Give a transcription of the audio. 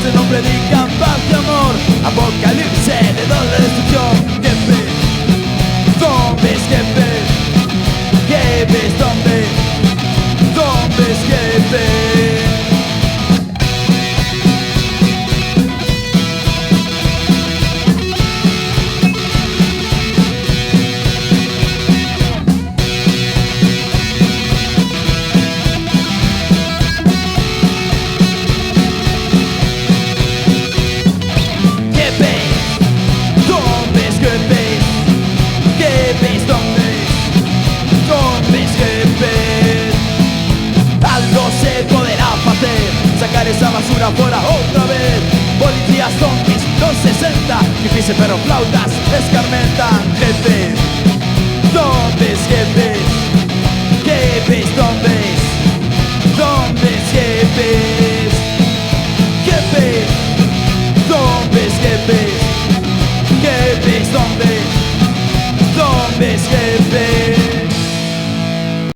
ese no predican paz y amor. Apocalipse de doble destrucción. Jefe, zombies, jefe, jefes, zombies, zombies, jefe. Sacar esa basura fuera otra vez. Policías zombies, los 60. Difícil pero flautas escarmentan. Jefes, zombies, jefes, jefes, zombies.